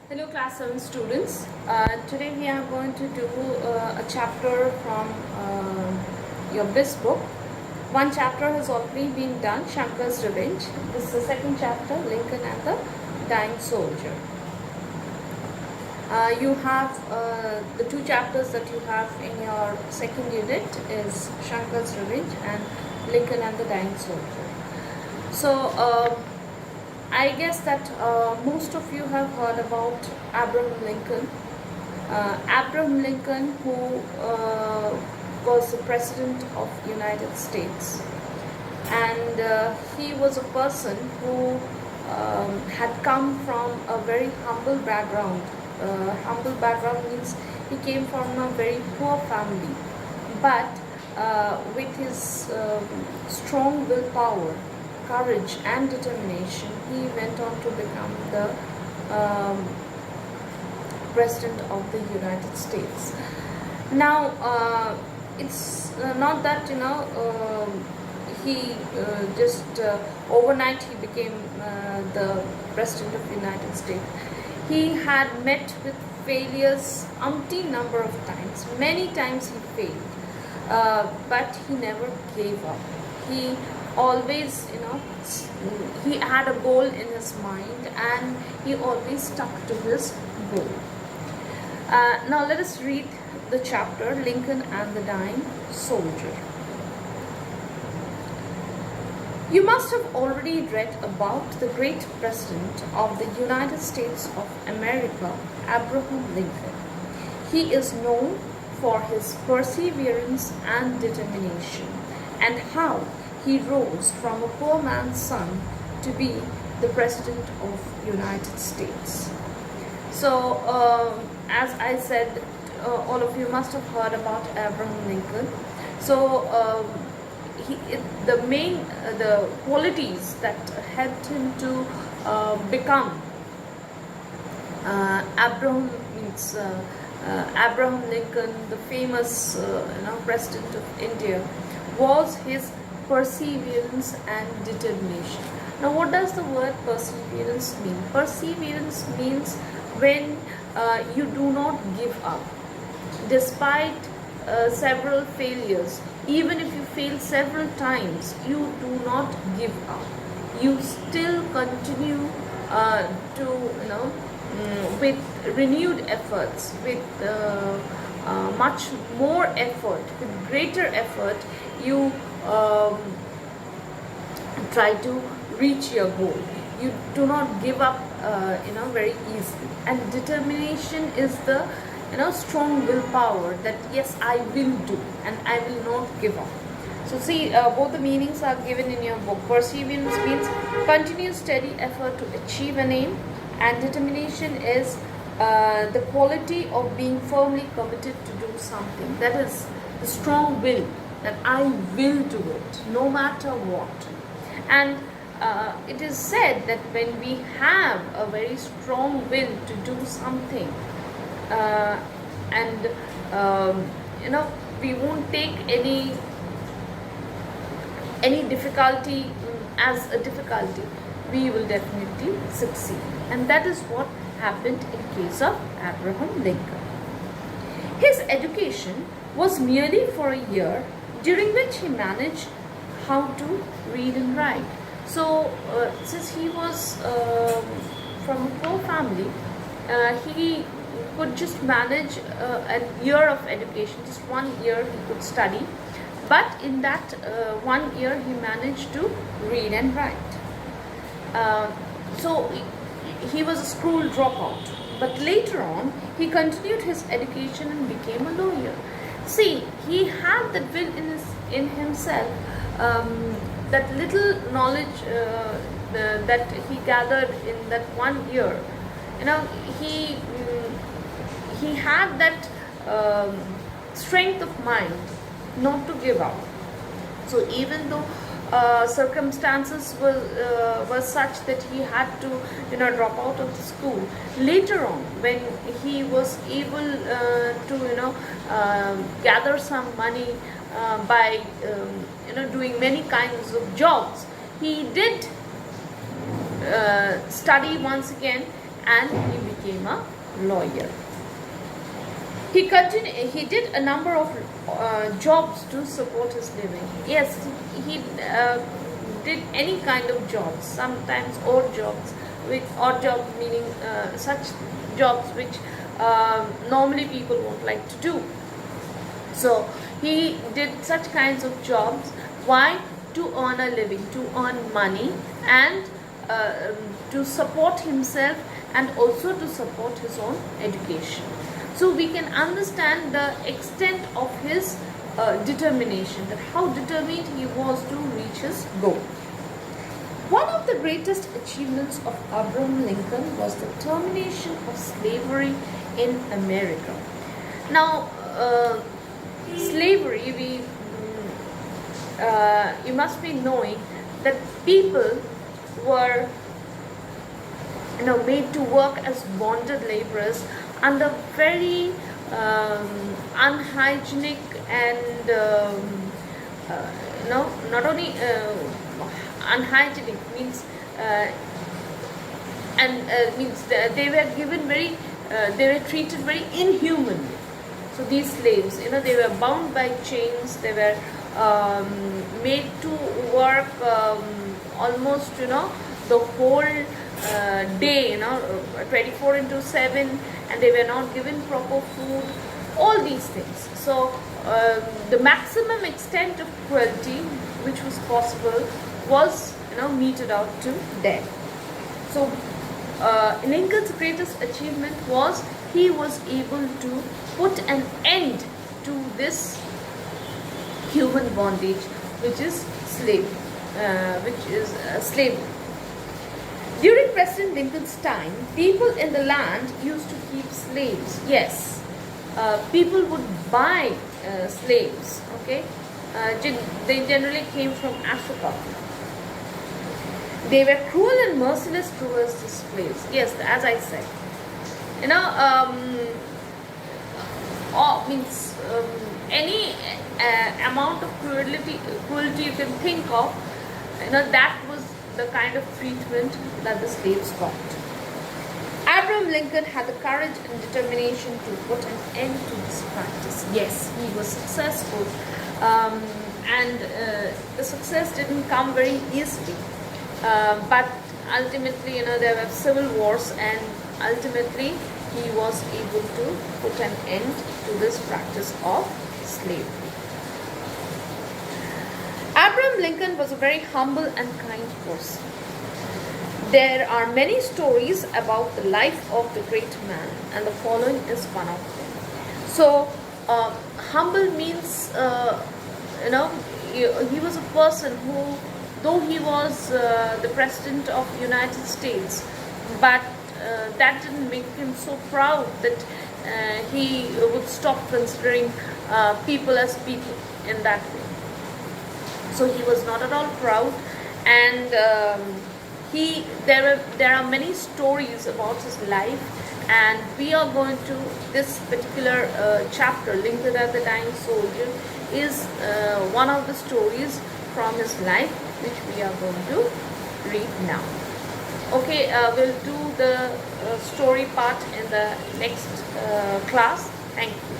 Hello class 7 students. Today we are going to do a chapter from your Bliss book. One chapter has already been done, Shankar's Revenge. This is the second chapter, Lincoln and the Dying Soldier. You have the two chapters that you have in your second unit is Shankar's Revenge and Lincoln and the Dying Soldier. So I guess that most of you have heard about Abraham Lincoln. Abraham Lincoln, who was the president of United States, and he was a person who had come from a very humble background. Humble background means he came from a very poor family, but with his strong willpower, courage and determination, he went on to become the president of the United States. Now, it's not that he just overnight he became the president of the United States. He had met with failures umpteen number of times. Many times he failed, but he never gave up. He always, he had a goal in his mind and he always stuck to his goal. Now let us read the chapter, Lincoln and the Dying Soldier. You must have already read about the great president of the United States of America, Abraham Lincoln. He is known for his perseverance and determination, and how he rose from a poor man's son to be the president of United States. So, as I said, all of you must have heard about Abraham Lincoln. So, the qualities that helped him to become Abraham Lincoln, the famous president of India, was his perseverance and determination. Now, what does the word perseverance mean? Perseverance means when you do not give up despite several failures. Even if you fail several times, you do not give up. You still continue with renewed efforts, with much more effort, with greater effort, you try to reach your goal. You do not give up very easily. And determination is the strong willpower that yes, I will do and I will not give up. So see, both the meanings are given in your book. Perseverance means continuous steady effort to achieve an aim, and determination is the quality of being firmly committed to do something. That is the strong will, that I will do it no matter what. And it is said that when we have a very strong will to do something, and we won't take any difficulty as a difficulty, we will definitely succeed. And that is what happened in case of Abraham Lincoln. His education was merely for a year, during which he managed how to read and write. So since he was from a poor family, he could just manage a year of education, just 1 year he could study, but in that 1 year he managed to read and write. So he was a school dropout, but later on he continued his education and became a lawyer. See, he had that will in himself, that little knowledge that he gathered in that 1 year. He had that strength of mind not to give up. So even though circumstances were such that he had to drop out of the school, later on when he was able to gather some money by doing many kinds of jobs, he did study once again and he became a lawyer. He did a number of jobs to support his living. Yes, he did any kind of jobs, sometimes odd jobs, which odd jobs meaning such jobs which normally people won't like to do. So he did such kinds of jobs. Why? To earn a living, to earn money, and to support himself, and also to support his own education. So we can understand the extent of his determination, that how determined he was to reach his goal. One of the greatest achievements of Abraham Lincoln was the termination of slavery in America. Now, slavery, you must be knowing that people were made to work as bonded laborers under very unhygienic and not only unhygienic means means they were given very they were treated very inhumanly. So these slaves, they were bound by chains. They were made to work almost the whole day, 24/7, and they were not given proper food, all these things. So the maximum extent of cruelty which was possible was meted out to death. So Lincoln's greatest achievement was he was able to put an end to this human bondage, which is slavery. During President Lincoln's time, people in the land used to keep slaves. Yes, people would buy slaves. Okay, they generally came from Africa. They were cruel and merciless towards the slaves. Yes, as I said, means any amount of cruelty you can think of, that was the kind of treatment that the slaves got. Abraham Lincoln had the courage and determination to put an end to this practice. Yes, he was successful, and the success didn't come very easily. But ultimately, there were civil wars, and ultimately he was able to put an end to this practice of slavery. Abraham Lincoln was a very humble and kind person. There are many stories about the life of the great man, and the following is one of them. So, humble means, he was a person who, though he was the president of the United States, but that didn't make him so proud that he would stop considering people as people in that way. So he was not at all proud, and there are many stories about his life, and we are going to this particular chapter, Lincoln as the Dying Soldier, is one of the stories from his life which we are going to read now. Okay, we'll do the story part in the next class. Thank you.